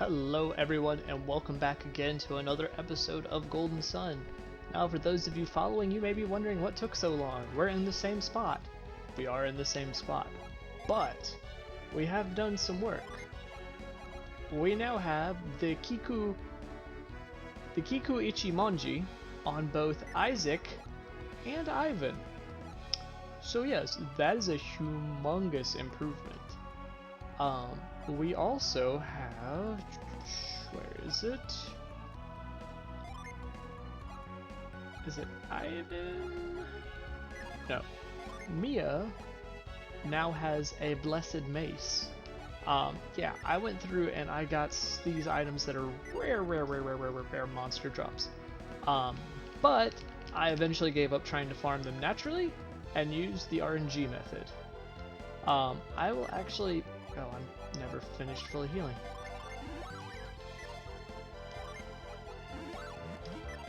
Hello everyone and welcome back again to another episode of Golden Sun. Now for those of you following, you may be wondering what took so long. We're in the same spot. We are in the same spot. But we have done some work. We now have the Kiku Ichimonji on both Isaac and Ivan. So yes, that is a humongous improvement. We also have, where is it? Is it Ivan? No. Mia now has a blessed mace. Yeah, I went through and I got these items that are rare monster drops. But I eventually gave up trying to farm them naturally and used the RNG method. I will actually... Oh, I'm never finished fully healing.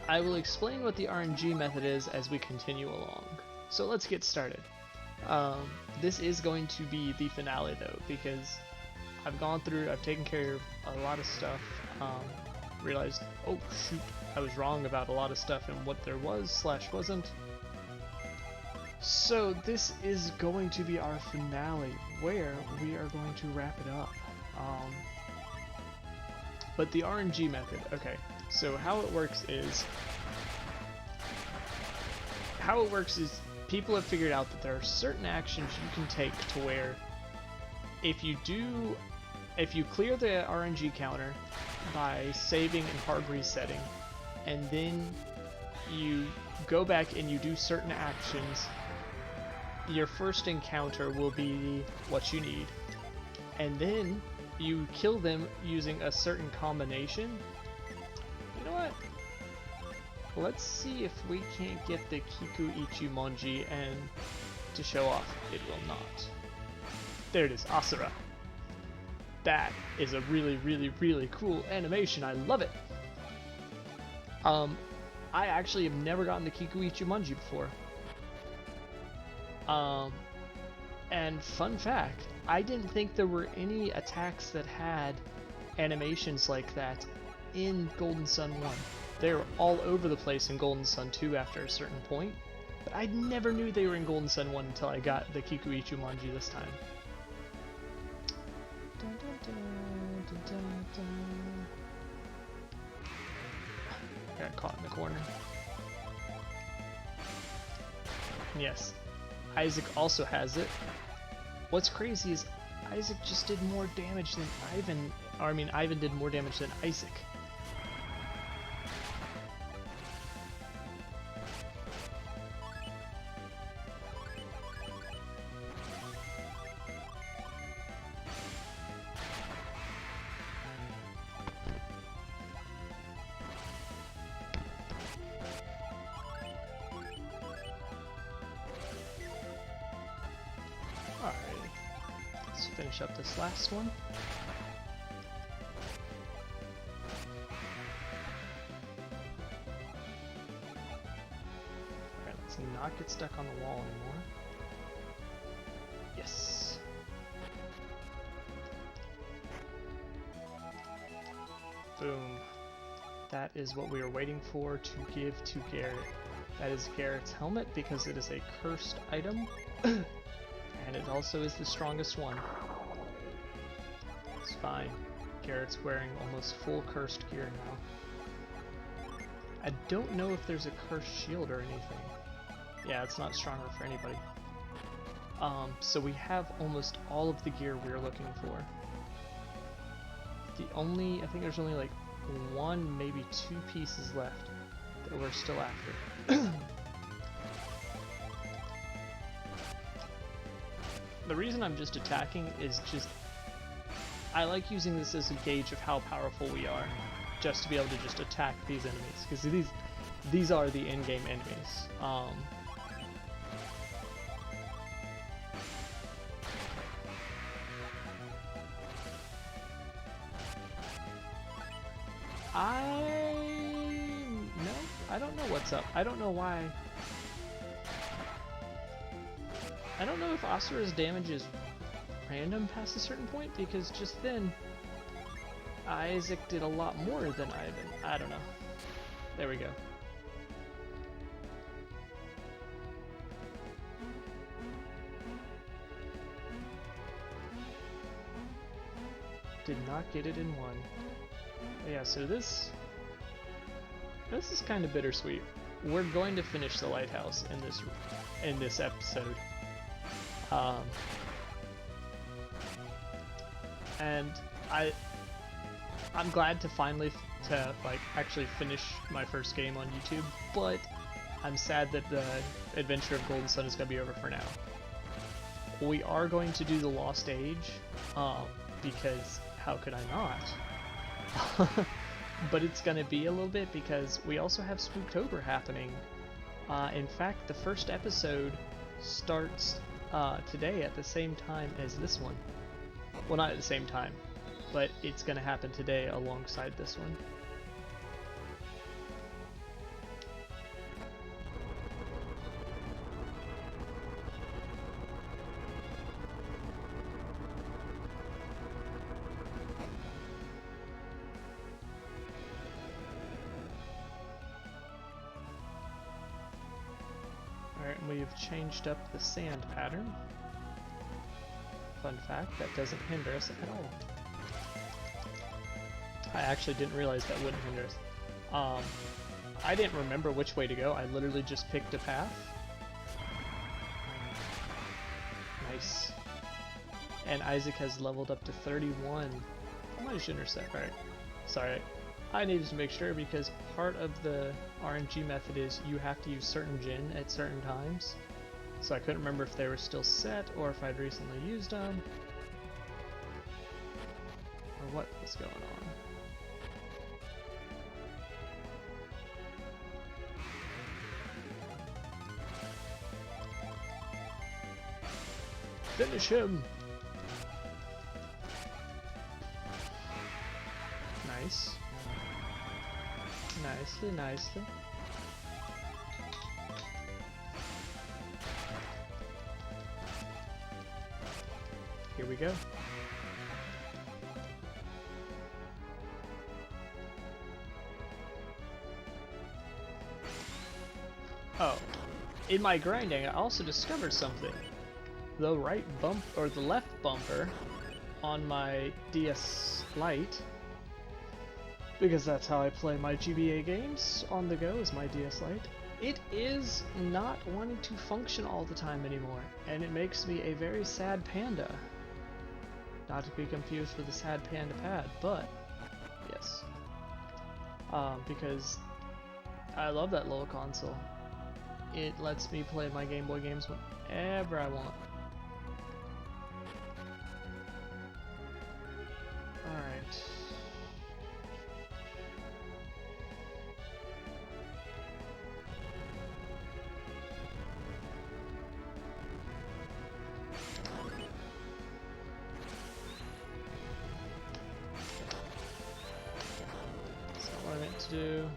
I will explain what the RNG method is as we continue along. So let's get started. This is going to be the finale though, because I've gone through, I've taken care of a lot of stuff, realized, oh shoot, I was wrong about a lot of stuff and what there was / wasn't. So this is going to be our finale, where we are going to wrap it up. But the RNG method, okay, so how it works is people have figured out that there are certain actions you can take to where if you clear the RNG counter by saving and hard resetting, and then you go back and you do certain actions, your first encounter will be what you need, and then you kill them using a certain combination. You know what? Let's see if we can't get the Kiku Ichimonji and to show off. It will not. There it is, Asura. That is a really cool animation. I love it. I actually have never gotten the Kiku Ichimonji before. And fun fact, I didn't think there were any attacks that had animations like that in Golden Sun 1. They were all over the place in Golden Sun 2 after a certain point, but I never knew they were in Golden Sun 1 until I got the Kiku Ichimonji this time. Got caught in the corner. Yes, Isaac also has it. What's crazy is Isaac just did more damage than Ivan, or I mean Ivan did more damage than Isaac. Alright, let's finish up this last one. Alright, let's not get stuck on the wall anymore. Yes! Boom. That is what we were waiting for to give to Garrett. That is Garrett's helmet because it is a cursed item. And it also is the strongest one. It's fine. Garrett's wearing almost full cursed gear now. I don't know if there's a cursed shield or anything. Yeah, it's not stronger for anybody. So we have almost all of the gear we're looking for. I think there's only like one, maybe two pieces left that we're still after. The reason I'm just attacking is just, I like using this as a gauge of how powerful we are, just to be able to just attack these enemies, because these are the in-game enemies. I don't know what's up. I don't know why. I don't know if Asura's damage is random past a certain point, because just then Isaac did a lot more than Ivan. I don't know. There we go. Did not get it in one. But yeah, so this is kind of bittersweet. We're going to finish the lighthouse in this episode. And I'm glad to finally like actually finish my first game on YouTube, but I'm sad that the adventure of Golden Sun is going to be over for now. We are going to do the Lost Age, because how could I not? But it's going to be a little bit because we also have Spooktober happening. In fact, the first episode starts today at the same time as this one. Well, not at the same time, but it's going to happen today alongside this one. Alright, and we've changed up the sand pattern. Fun fact, that doesn't hinder us at all. I actually didn't realize that wouldn't hinder us. I didn't remember which way to go. I literally just picked a path. Nice. And Isaac has leveled up to 31. I might just intersect. Alright. Sorry. I needed to make sure because part of the RNG method is you have to use certain gin at certain times. So I couldn't remember if they were still set or if I'd recently used them. Or what was going on. Finish him! Nice. Nicely, nicely. Here we go. Oh, in my grinding, I also discovered something. The right bump or the left bumper on my DS Lite, because that's how I play my GBA games on the go, is my DS Lite. It is not wanting to function all the time anymore, and it makes me a very sad panda. Not to be confused with the Sad Panda Pad, but yes. Because I love that little console. It lets me play my Game Boy games whenever I want. Alright. Do.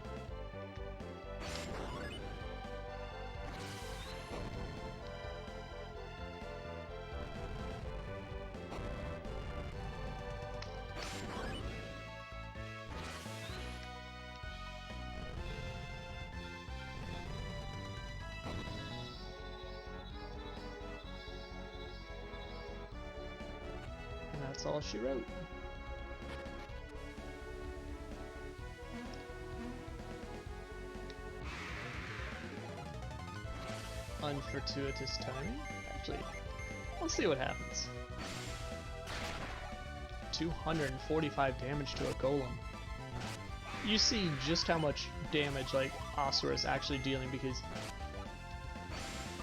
And that's all she wrote. Unfortuitous timing? Actually, let's see what happens. 245 damage to a golem. You see just how much damage like Asura is actually dealing, because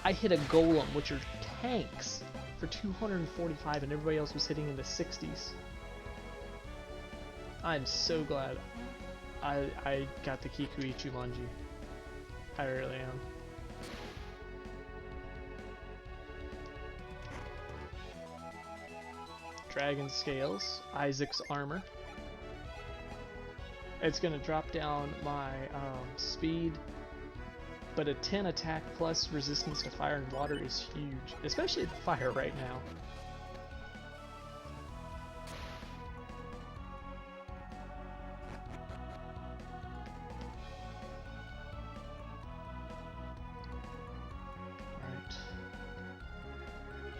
I hit a golem, which are tanks, for 245 and everybody else was hitting in the 60s. I'm so glad I got the Kiku Ichimonji. I really am. Dragon Scales, Isaac's armor. It's going to drop down my speed, but a 10 attack plus resistance to fire and water is huge, especially the fire right now.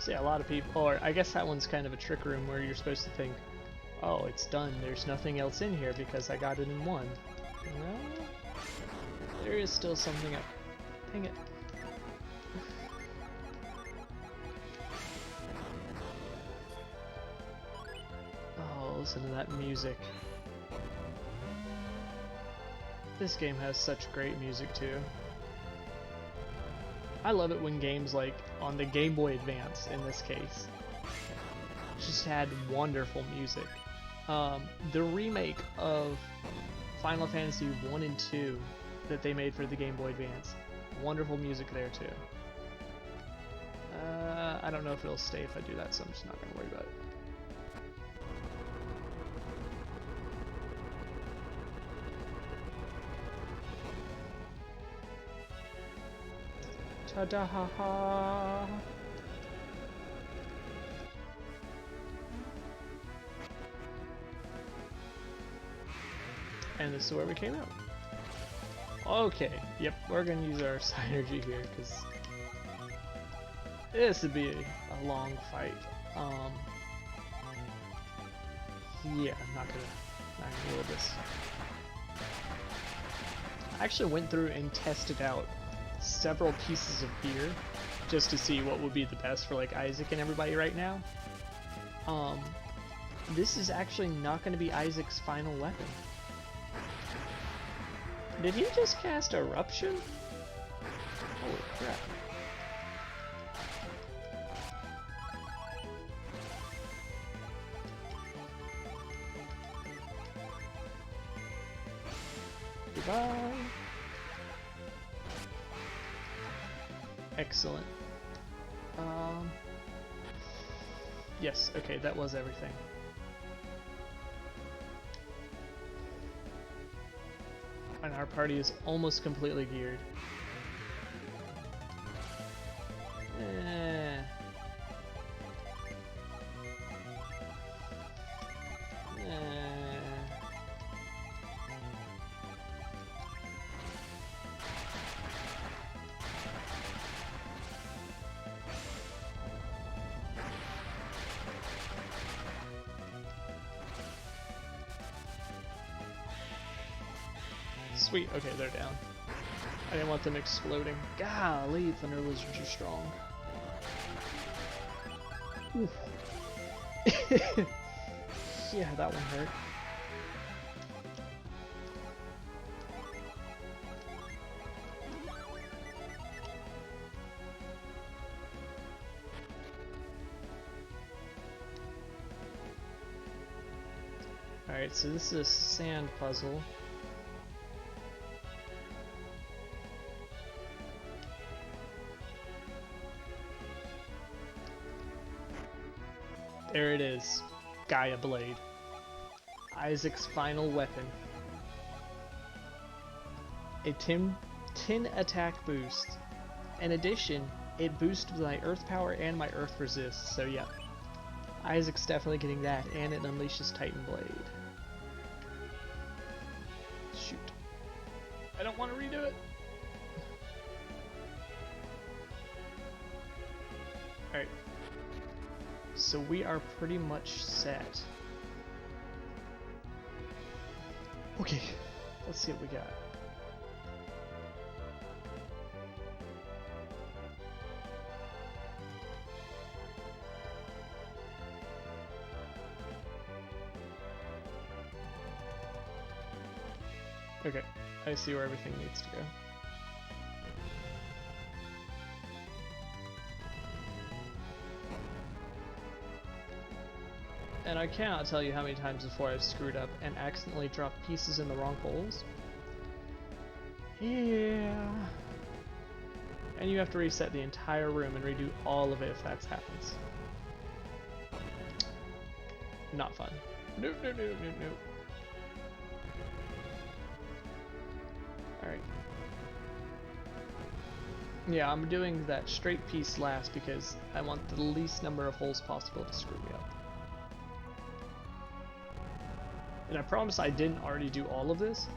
So yeah, a lot of people, or I guess that one's kind of a trick room where you're supposed to think, oh, it's done, there's nothing else in here because I got it in one. No, there is still something up. Dang it. Oh, listen to that music. This game has such great music too. I love it when games like on the Game Boy Advance, in this case, just had wonderful music. The remake of Final Fantasy 1 and 2 that they made for the Game Boy Advance, wonderful music there too. I don't know if it'll stay if I do that, so I'm just not gonna worry about it. Ta-da ha ha! And this is where we came out. Okay, yep, we're gonna use our synergy here because this would be a long fight. Yeah, I'm not gonna roll this. I actually went through and tested out several pieces of gear just to see what would be the best for like Isaac and everybody right now. This is actually not going to be Isaac's final weapon. Did he just cast Eruption? Holy crap. Goodbye. Excellent. Yes, okay, that was everything. And our party is almost completely geared. Sweet, okay, they're down. I didn't want them exploding. Golly, Thunder Lizards are strong. Oof. Yeah, that one hurt. Alright, so this is a sand puzzle. There it is, Gaia Blade. Isaac's final weapon. A 10 attack boost. In addition, it boosts my earth power and my earth resist, so yeah. Isaac's definitely getting that, and it unleashes Titan Blade. Shoot. I don't want to redo it. Alright. So we are pretty much set. Okay, let's see what we got. Okay, I see where everything needs to go. And I cannot tell you how many times before I've screwed up and accidentally dropped pieces in the wrong holes. Yeah. And you have to reset the entire room and redo all of it if that happens. Not fun. Nope, nope, nope, nope, nope. Alright. Yeah, I'm doing that straight piece last because I want the least number of holes possible to screw me up. And I promise I didn't already do all of this,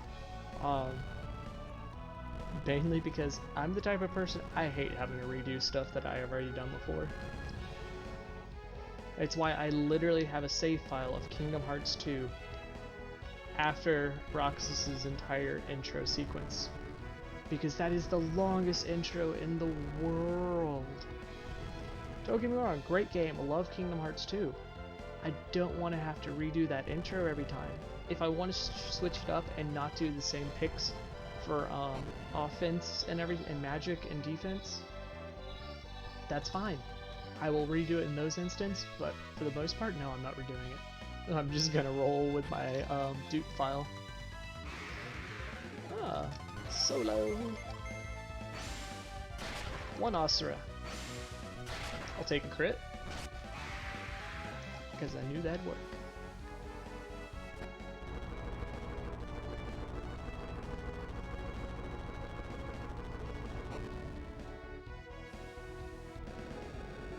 mainly because I'm the type of person, I hate having to redo stuff that I have already done before. It's why I literally have a save file of Kingdom Hearts 2 after Roxas's entire intro sequence. Because that is the longest intro in the world. Don't get me wrong, great game, I love Kingdom Hearts 2. I don't want to have to redo that intro every time. If I want to switch it up and not do the same picks for offense and everything, and magic and defense, that's fine. I will redo it in those instances, but for the most part, no, I'm not redoing it. I'm just gonna roll with my dupe file. Ah, solo. One Asura. I'll take a crit, because I knew that'd work.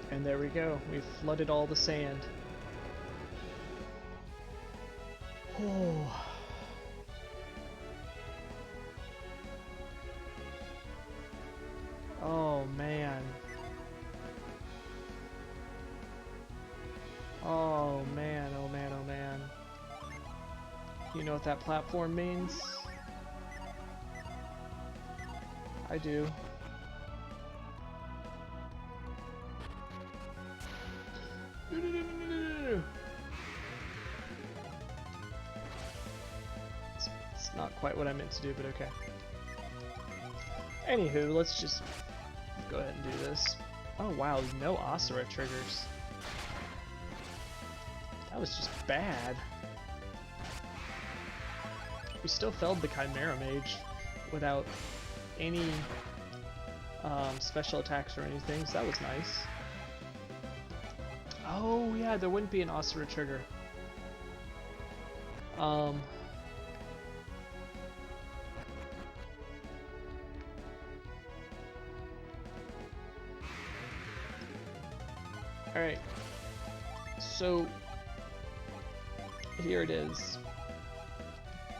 And there we go, we've flooded all the sand. Oh. Oh man. Oh man, oh man, oh man. You know what that platform means? I do. No. It's not quite what I meant to do, but okay. Anywho, let's just go ahead and do this. Oh wow, no Asura triggers. That was just bad. We still felled the Chimera Mage without any special attacks or anything, so that was nice. Oh yeah, there wouldn't be an Asura trigger. Alright, so here it is.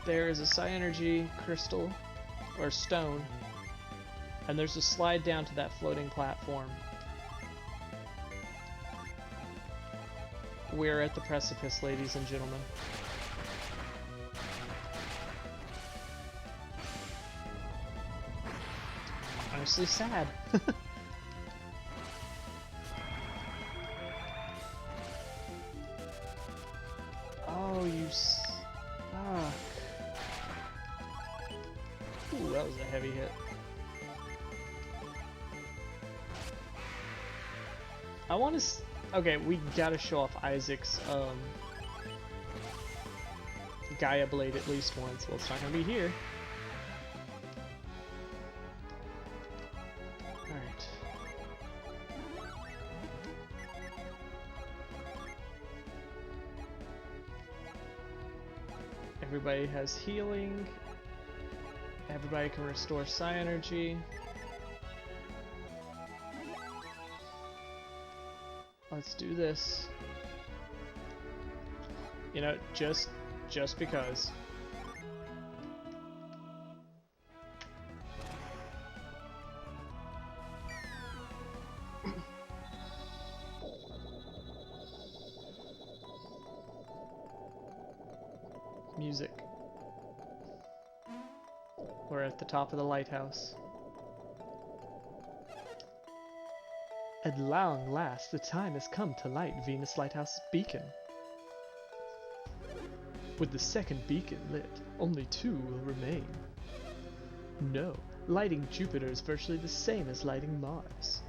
There is a Psi Energy crystal, or stone, and there's a slide down to that floating platform. We're at the precipice, ladies and gentlemen. Honestly sad. Oh, you fuck. Ooh, that was a heavy hit. I want to... Okay, we gotta show off Isaac's Gaia Blade at least once. Well, it's not gonna be here. Alright. Everybody has healing. Everybody can restore Psi Energy. Let's do this. You know, just because. Music. We're at the top of the lighthouse. At long last, the time has come to light Venus Lighthouse's beacon. With the second beacon lit, only 2 will remain. No, lighting Jupiter is virtually the same as lighting Mars.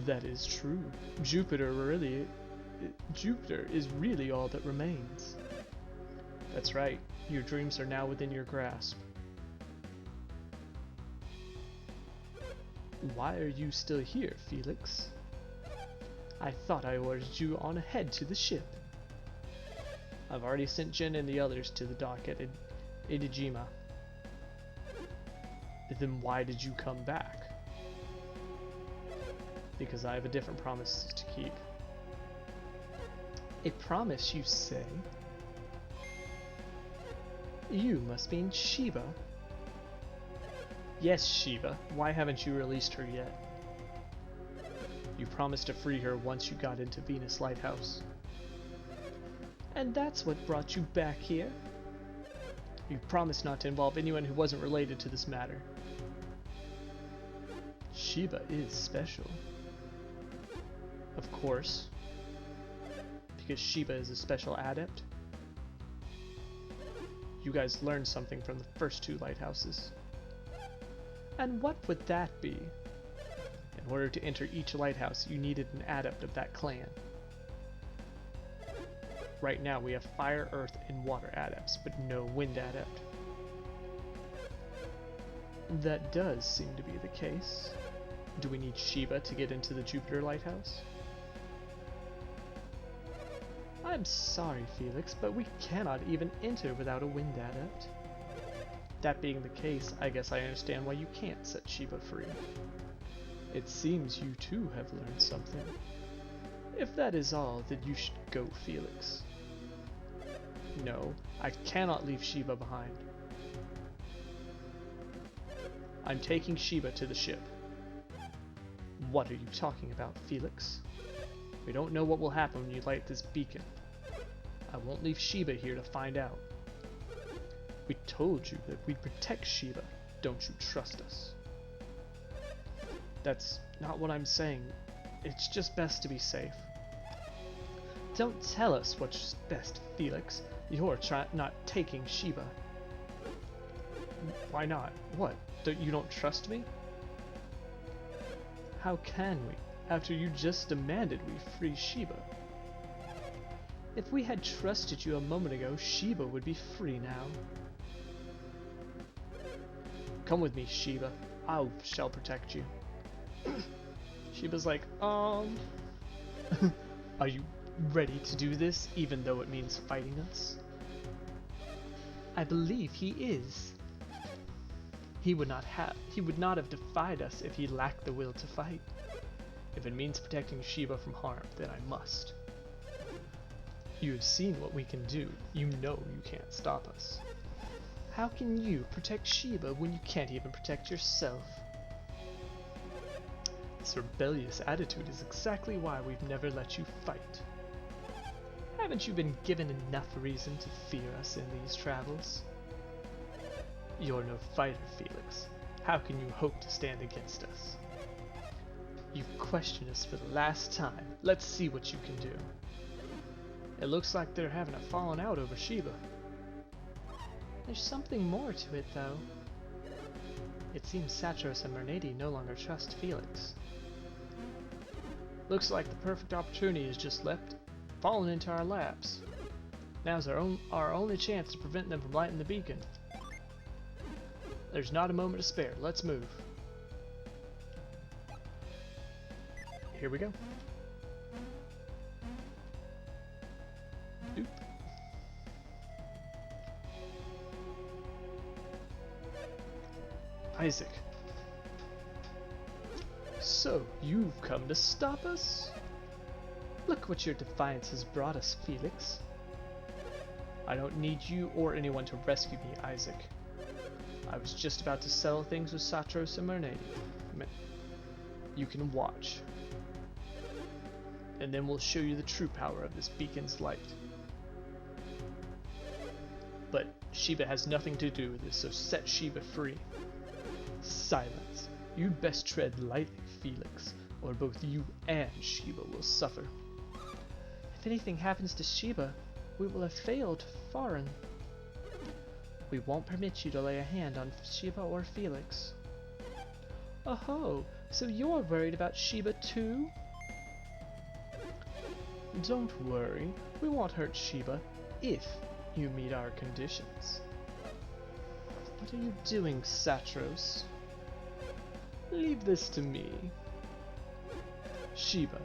That is true. Jupiter is really all that remains. That's right, your dreams are now within your grasp. Why are you still here, Felix? I thought I ordered you on ahead to the ship. I've already sent Jenna and the others to the dock at Idijima. Then why did you come back? Because I have a different promise to keep. A promise, you say? You must mean Shiba. Yes, Shiba. Why haven't you released her yet? You promised to free her once you got into Venus Lighthouse. And that's what brought you back here? You promised not to involve anyone who wasn't related to this matter. Shiba is special. Of course. Because Shiba is a special adept. You guys learned something from the first 2 lighthouses. And what would that be? In order to enter each lighthouse, you needed an adept of that clan. Right now we have fire, earth, and water adepts, but no wind adept. That does seem to be the case. Do we need Shiba to get into the Jupiter Lighthouse? I'm sorry, Felix, but we cannot even enter without a wind adept. That being the case, I guess I understand why you can't set Shiba free. It seems you too have learned something. If that is all, then you should go, Felix. No, I cannot leave Shiba behind. I'm taking Shiba to the ship. What are you talking about, Felix? We don't know what will happen when you light this beacon. I won't leave Shiba here to find out. We told you that we'd protect Shiba. Don't you trust us? That's not what I'm saying. It's just best to be safe. Don't tell us what's best, Felix. You're not taking Shiba. Why not? What? You don't trust me? How can we, after you just demanded we free Shiba? If we had trusted you a moment ago, Shiba would be free now. Come with me, Shiba. I shall protect you. Shiba's like, Are you ready to do this, even though it means fighting us? I believe he is. He would not have defied us if he lacked the will to fight. If it means protecting Shiba from harm, then I must. You have seen what we can do. You know you can't stop us. How can you protect Shiba when you can't even protect yourself? This rebellious attitude is exactly why we've never let you fight. Haven't you been given enough reason to fear us in these travels? You're no fighter, Felix. How can you hope to stand against us? You've questioned us for the last time. Let's see what you can do. It looks like they're having a falling out over Shiba. There's something more to it, though. It seems Saturos and Menardi no longer trust Felix. Looks like the perfect opportunity has just fallen into our laps. Now's our only chance to prevent them from lighting the beacon. There's not a moment to spare. Let's move. Here we go. Doop. Isaac. So, you've come to stop us? Look what your defiance has brought us, Felix. I don't need you or anyone to rescue me, Isaac. I was just about to settle things with Saturos and Menardi. You can watch. And then we'll show you the true power of this beacon's light. But Shiba has nothing to do with this, so set Shiba free. Silence. You'd best tread lightly, Felix, or both you and Shiba will suffer. If anything happens to Shiba, we will have failed Farin. We won't permit you to lay a hand on Shiba or Felix. Oh, so you're worried about Shiba too? Don't worry, we won't hurt Shiba if you meet our conditions. What are you doing, Saturos? Leave this to me. Shiba,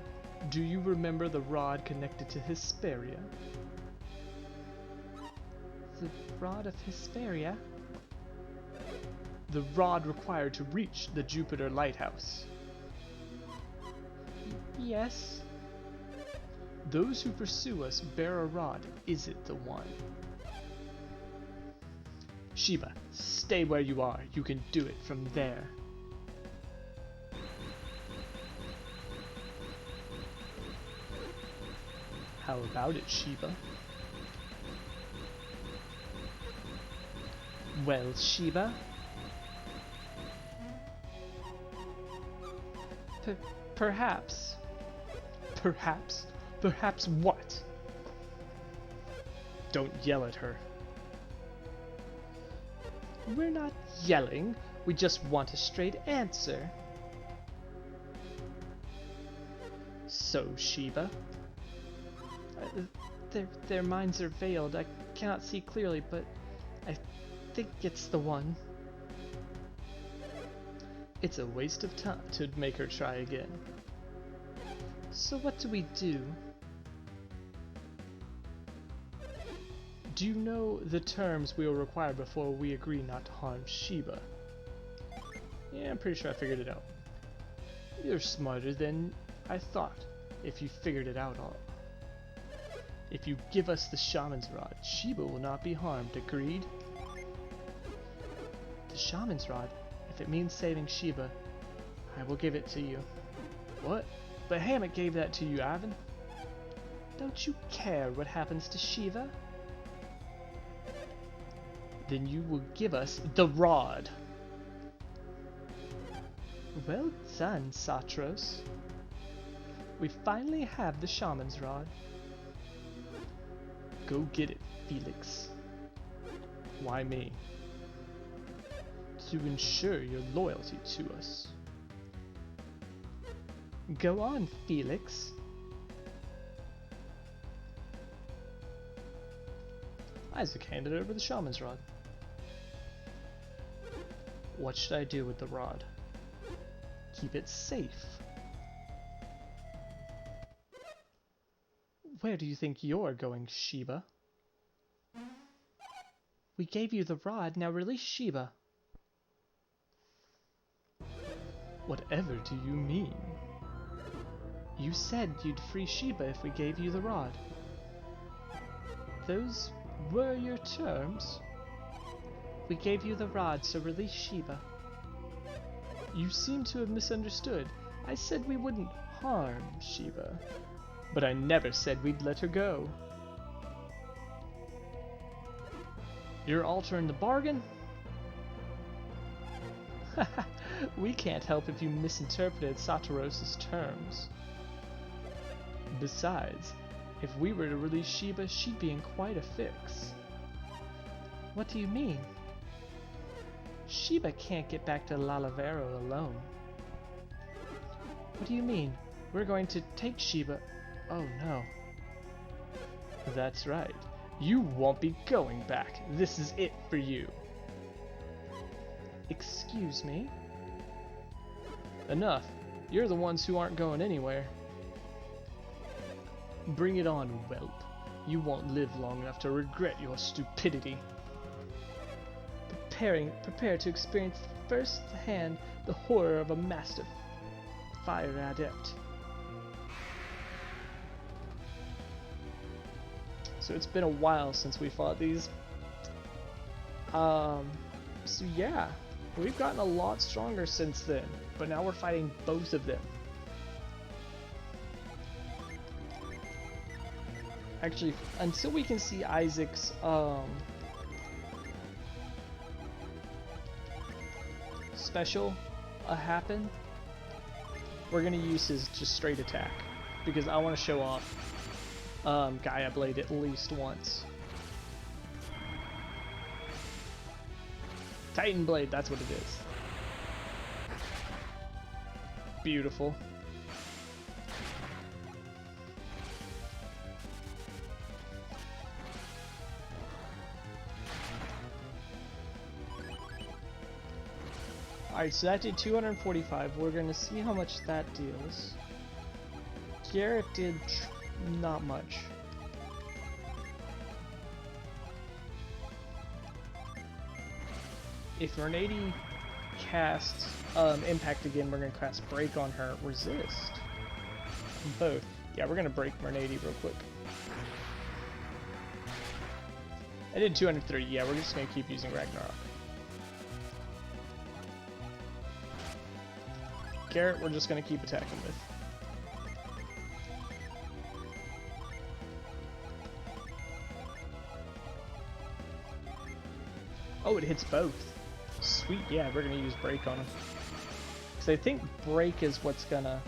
do you remember the rod connected to Hesperia? The rod of Hesperia? The rod required to reach the Jupiter Lighthouse. Yes. Those who pursue us bear a rod. Is it the one? Shiba, stay where you are. You can do it from there. How about it, Shiba? Well, Shiba? Perhaps. Perhaps? Perhaps what? Don't yell at her. We're not yelling. We just want a straight answer. So, Shiba? Their minds are veiled. I cannot see clearly, but I think it's the one. It's a waste of time to make her try again. So what do we do? Do you know the terms we will require before we agree not to harm Shiba? Yeah, I'm pretty sure I figured it out. You're smarter than I thought, if you figured it out all. If you give us the Shaman's Rod, Shiba will not be harmed, agreed? The Shaman's Rod? If it means saving Shiba, I will give it to you. What? But Hammett gave that to you, Ivan. Don't you care what happens to Shiva? Then you will give us the rod. Well done, Saturos. We finally have the Shaman's Rod. Go get it, Felix. Why me? To ensure your loyalty to us. Go on, Felix. Isaac handed over the Shaman's Rod. What should I do with the rod? Keep it safe. Where do you think you're going, Shiba? We gave you the rod, now release Shiba. Whatever do you mean? You said you'd free Shiba if we gave you the rod. Those were your terms. We gave you the rod, so release Shiba. You seem to have misunderstood. I said we wouldn't harm Shiba, but I never said we'd let her go. You're altering the bargain? We can't help if you misinterpreted Saturos' terms. Besides, if we were to release Shiba, she'd be in quite a fix. What do you mean? Shiba can't get back to Lalavero alone. What do you mean? We're going to take Shiba. Oh no. That's right. You won't be going back. This is it for you. Excuse me? Enough. You're the ones who aren't going anywhere. Bring it on, whelp. You won't live long enough to regret your stupidity. Prepare to experience firsthand the horror of a master fire adept. So it's been a while since we fought these. So yeah, we've gotten a lot stronger since then, but now we're fighting both of them. Actually, until we can see Isaac's special happen, we're gonna use his just straight attack because I want to show off Gaia Blade at least once. Titan Blade, that's what it is. Beautiful. Alright, so that did 245. We're going to see how much that deals. Garrett did not much. If Menardi casts Impact again, we're going to cast Break on her. Resist. Both. Yeah, we're going to break Menardi real quick. I did 230. Yeah, we're just going to keep using Ragnarok. Garrett, we're just going to keep attacking with. Oh, it hits both. Sweet, yeah, we're gonna use break on him. Because I think break is what's gonna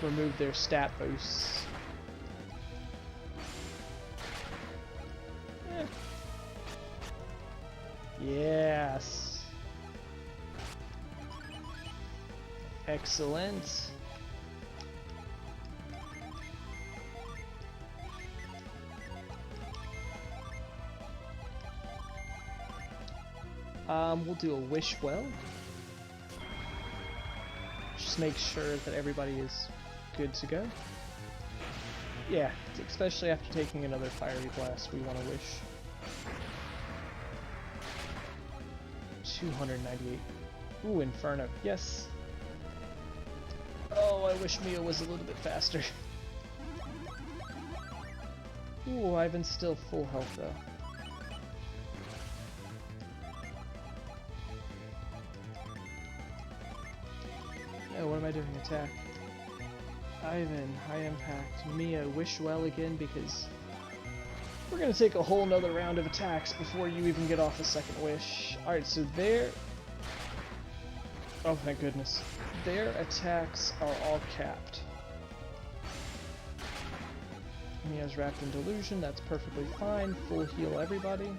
remove their stat boosts. Eh. Yes. Excellent. We'll do a wish well. Just make sure that everybody is good to go. Yeah, especially after taking another fiery blast, we want to wish. 298. Ooh, Inferno. Yes. Oh, I wish Mia was a little bit faster. Ooh, Ivan's still full health though. Oh, what am I doing? Attack. Ivan, high impact. Mia, wish well again because we're gonna take a whole nother round of attacks before you even get off a second wish. Alright, so their... Oh, thank goodness. Their attacks are all capped. Mia's wrapped in delusion, that's perfectly fine. Full heal everybody.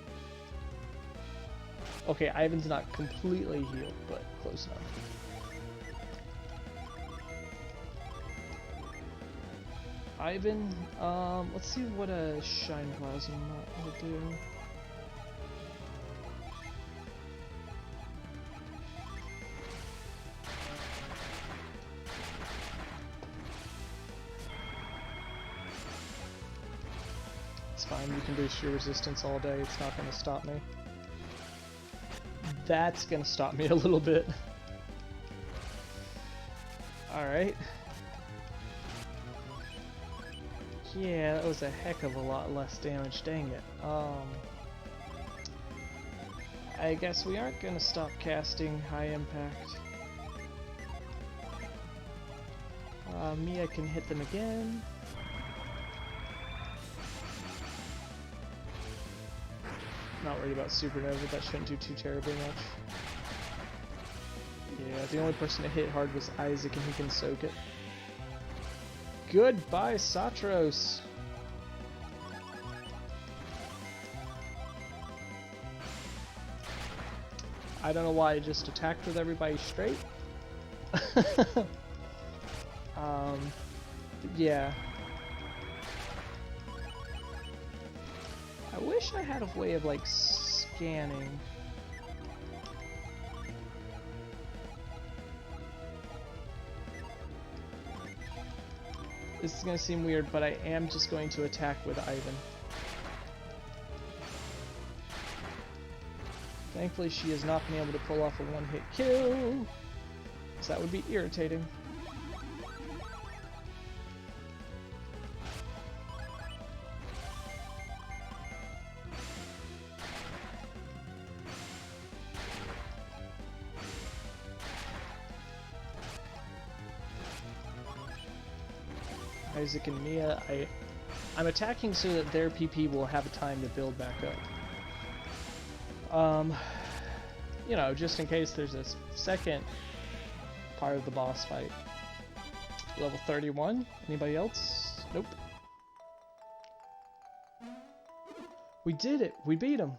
Okay, Ivan's not completely healed, but close enough. Ivan, let's see what a Shine Plasma will do. It's fine, you can boost your resistance all day, it's not going to stop me. That's going to stop me a little bit. Alright. Yeah, that was a heck of a lot less damage, dang it. I guess we aren't gonna stop casting high impact. Mia can hit them again. Not worried about Supernova, that shouldn't do too terribly much. Yeah, the only person to hit hard was Isaac and he can soak it. Goodbye, Saturos! I don't know why I just attacked with everybody straight. Yeah. I wish I had a way of, like, scanning. This is going to seem weird, but I am just going to attack with Ivan. Thankfully, she has not been able to pull off a one-hit kill, so that would be irritating. Isaac and Mia, I'm attacking so that their PP will have a time to build back up. You know, just in case there's a second part of the boss fight. Level 31? Anybody else? Nope. We did it! We beat him!